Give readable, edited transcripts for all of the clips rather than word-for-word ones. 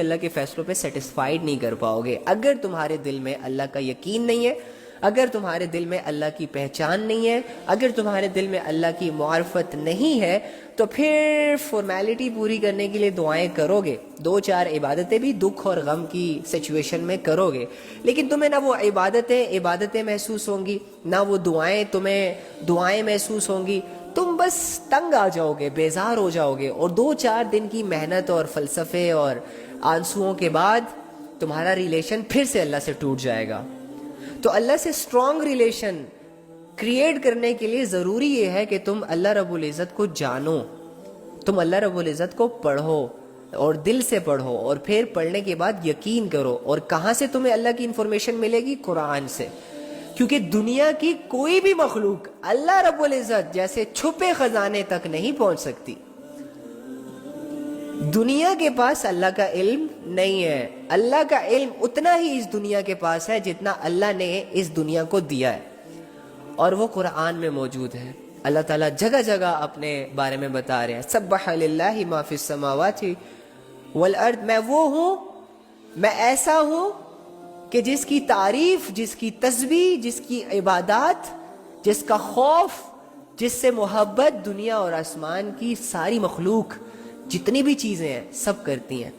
اللہ کے فیصلوں پہ سیٹسفائیڈ نہیں کر پاؤ گے۔ اگر تمہارے دل میں اللہ کا یقین نہیں ہے، اگر تمہارے دل میں اللہ کی پہچان نہیں ہے، اگر تمہارے دل میں اللہ کی معرفت نہیں ہے، تو پھر فارمیلٹی پوری کرنے کے لیے دعائیں کرو گے، دو چار عبادتیں بھی دکھ اور غم کی سچویشن میں کرو گے، لیکن تمہیں نہ وہ عبادتیں محسوس ہوں گی، نہ وہ دعائیں محسوس ہوں گی، تم بس تنگ آ جاؤ گے، بیزار ہو جاؤ گے، اور دو چار دن کی محنت اور فلسفے اور آنسوؤں کے بعد تمہارا ریلیشن پھر سے اللہ سے ٹوٹ جائے گا۔ تو اللہ سے اسٹرانگ ریلیشن کریٹ کرنے کے لیے ضروری یہ ہے کہ تم اللہ رب العزت کو جانو، تم اللہ رب العزت کو پڑھو اور دل سے پڑھو، اور پھر پڑھنے کے بعد یقین کرو۔ اور کہاں سے تمہیں اللہ کی انفارمیشن ملے گی؟ قرآن سے، کیونکہ دنیا کی کوئی بھی مخلوق اللہ رب العزت جیسے چھپے خزانے تک نہیں پہنچ سکتی۔ دنیا کے پاس اللہ کا علم نہیں ہے، اللہ کا علم اتنا ہی اس دنیا کے پاس ہے جتنا اللہ نے اس دنیا کو دیا ہے، اور وہ قرآن میں موجود ہے۔ اللہ تعالیٰ جگہ جگہ اپنے بارے میں بتا رہے ہیں، سبح للہ ما فی السماوات والارض، میں وہ ہوں، میں ایسا ہوں کہ جس کی تعریف، جس کی تسبیح، جس کی عبادات، جس کا خوف، جس سے محبت دنیا اور آسمان کی ساری مخلوق جتنی بھی چیزیں ہیں سب کرتی ہیں۔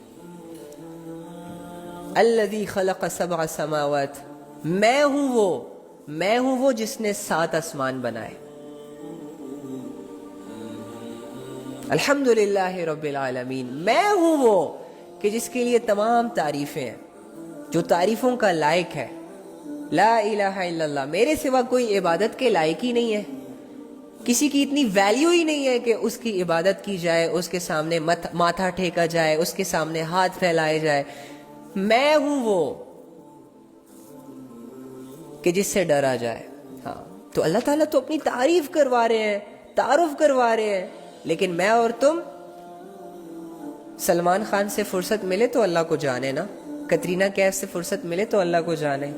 الذی خلق سبع سماوات، میں ہوں وہ جس نے 7 آسمان بنائے۔ الحمدللہ رب العالمین، میں ہوں وہ کہ جس کے لیے تمام تعریفیں ہیں، جو تعریفوں کا لائق ہے۔ لا الہ الا اللہ، میرے سوا کوئی عبادت کے لائق ہی نہیں ہے، کسی کی اتنی ویلیو ہی نہیں ہے کہ اس کی عبادت کی جائے، اس کے سامنے ماتھا ٹھیکا جائے، اس کے سامنے ہاتھ پھیلائے جائے۔ میں ہوں وہ کہ جس سے ڈرا جائے۔ ہاں، تو اللہ تعالیٰ تو اپنی تعریف کروا رہے ہیں، تعارف کروا رہے ہیں، لیکن میں اور تم سلمان خان سے فرصت ملے تو اللہ کو جانے نا، کترینہ کیف سے فرصت ملے تو اللہ کو جانے،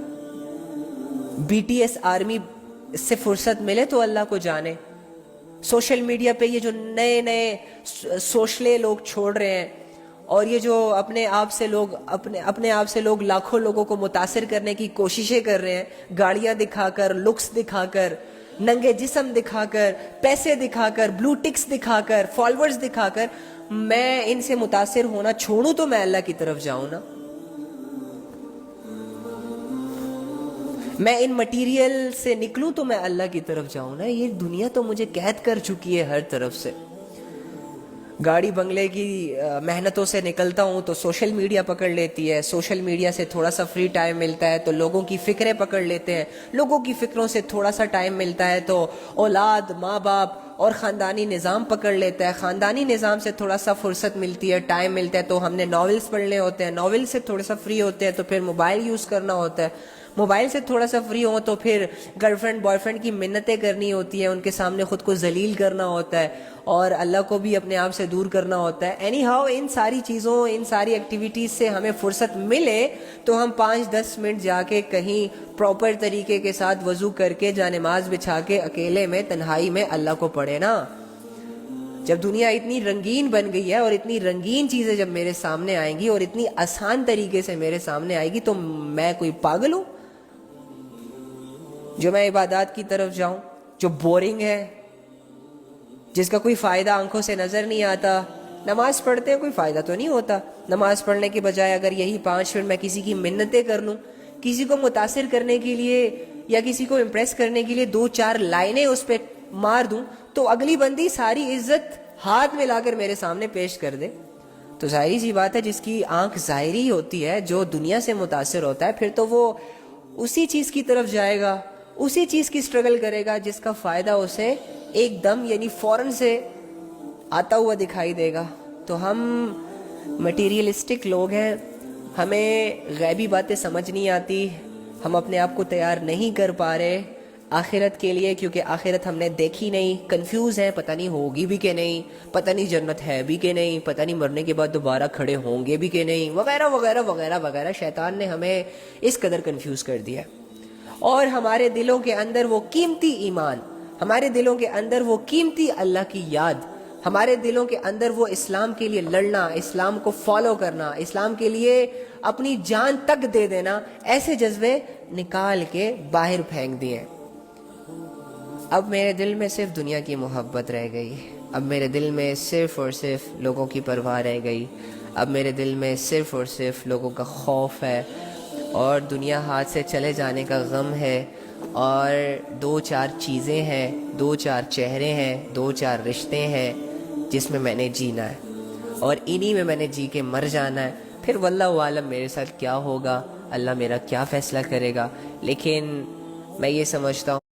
بی ٹی ایس آرمی سے فرصت ملے تو اللہ کو جانے، سوشل میڈیا پہ یہ جو نئے سوشلے لوگ چھوڑ رہے ہیں، اور یہ جو اپنے آپ سے لوگ لاکھوں لوگوں کو متاثر کرنے کی کوششیں کر رہے ہیں، گاڑیاں دکھا کر، لکس دکھا کر، ننگے جسم دکھا کر، پیسے دکھا کر، بلو ٹکس دکھا کر، فالوورز دکھا کر، میں ان سے متاثر ہونا چھوڑوں تو میں اللہ کی طرف جاؤں نا، میں ان مٹیریل سے نکلوں تو میں اللہ کی طرف جاؤں نا۔ یہ دنیا تو مجھے قید کر چکی ہے ہر طرف سے، گاڑی بنگلے کی محنتوں سے نکلتا ہوں تو سوشل میڈیا پکڑ لیتی ہے، سوشل میڈیا سے تھوڑا سا فری ٹائم ملتا ہے تو لوگوں کی فکریں پکڑ لیتے ہیں، لوگوں کی فکروں سے تھوڑا سا ٹائم ملتا ہے تو اولاد، ماں باپ اور خاندانی نظام پکڑ لیتا ہے، خاندانی نظام سے تھوڑا سا فرصت ملتی ہے، ٹائم ملتا ہے تو ہم نے ناولز پڑھنے ہوتے ہیں، ناول سے تھوڑا سا فری ہوتے ہیں تو پھر موبائل یوز کرنا ہوتا ہے، موبائل سے تھوڑا سا فری ہوں تو پھر گرل فرینڈ بوائے فرینڈ کی منتیں کرنی ہوتی ہیں، ان کے سامنے خود کو ذلیل کرنا ہوتا ہے، اور اللہ کو بھی اپنے آپ سے دور کرنا ہوتا ہے۔ اینی ہاؤ ان ساری چیزوں، ان ساری ایکٹیویٹیز سے ہمیں فرصت ملے تو ہم 5-10 منٹ جا کے کہیں پراپر طریقے کے ساتھ وضو کر کے جا نماز بچھا کے اکیلے میں تنہائی میں اللہ کو پڑھے نا۔ جب دنیا اتنی رنگین بن گئی ہے اور اتنی رنگین چیزیں جب میرے سامنے آئیں گی اور اتنی آسان طریقے سے میرے سامنے آئے گی تو میں کوئی پاگل ہوں جو میں عبادات کی طرف جاؤں جو بورنگ ہے، جس کا کوئی فائدہ آنکھوں سے نظر نہیں آتا؟ نماز پڑھتے ہیں کوئی فائدہ تو نہیں ہوتا، نماز پڑھنے کے بجائے اگر یہی 5 منٹ میں کسی کی منتیں کر لوں، کسی کو متاثر کرنے کے لیے یا کسی کو امپریس کرنے کے لیے 2-4 لائنیں اس پہ مار دوں تو اگلی بندی ساری عزت ہاتھ میں لا کر میرے سامنے پیش کر دے، تو ظاہری سی بات ہے جس کی آنکھ ظاہری ہوتی ہے، جو دنیا سے متاثر ہوتا ہے، پھر تو وہ اسی چیز کی طرف جائے گا، اسی چیز کی سٹرگل کرے گا جس کا فائدہ اسے ایک دم یعنی فوراً سے آتا ہوا دکھائی دے گا۔ تو ہم مٹیریلسٹک لوگ ہیں، ہمیں غیبی باتیں سمجھ نہیں آتی، ہم اپنے آپ کو تیار نہیں کر پا رہے آخرت کے لیے، کیونکہ آخرت ہم نے دیکھی نہیں، کنفیوز ہیں، پتہ نہیں ہوگی بھی کہ نہیں، پتہ نہیں جنت ہے بھی کہ نہیں، پتہ نہیں مرنے کے بعد دوبارہ کھڑے ہوں گے بھی کہ نہیں، وغیرہ وغیرہ وغیرہ وغیرہ۔ شیطان نے ہمیں اس قدر کنفیوز کر دیا، اور ہمارے دلوں کے اندر وہ قیمتی ایمان، ہمارے دلوں کے اندر وہ قیمتی اللہ کی یاد، ہمارے دلوں کے اندر وہ اسلام کے لیے لڑنا، اسلام کو فالو کرنا، اسلام کے لیے اپنی جان تک دے دینا، ایسے جذبے نکال کے باہر پھینک دیے۔ اب میرے دل میں صرف دنیا کی محبت رہ گئی، اب میرے دل میں صرف اور صرف لوگوں کی پرواہ رہ گئی، اب میرے دل میں صرف اور صرف لوگوں کا خوف ہے، اور دنیا ہاتھ سے چلے جانے کا غم ہے، اور 2-4 چیزیں ہیں، 2-4 چہرے ہیں، 2-4 رشتے ہیں جس میں میں نے جینا ہے، اور انہی میں میں نے جی کے مر جانا ہے۔ پھر واللہ عالم میرے ساتھ کیا ہوگا، اللہ میرا کیا فیصلہ کرے گا، لیکن میں یہ سمجھتا ہوں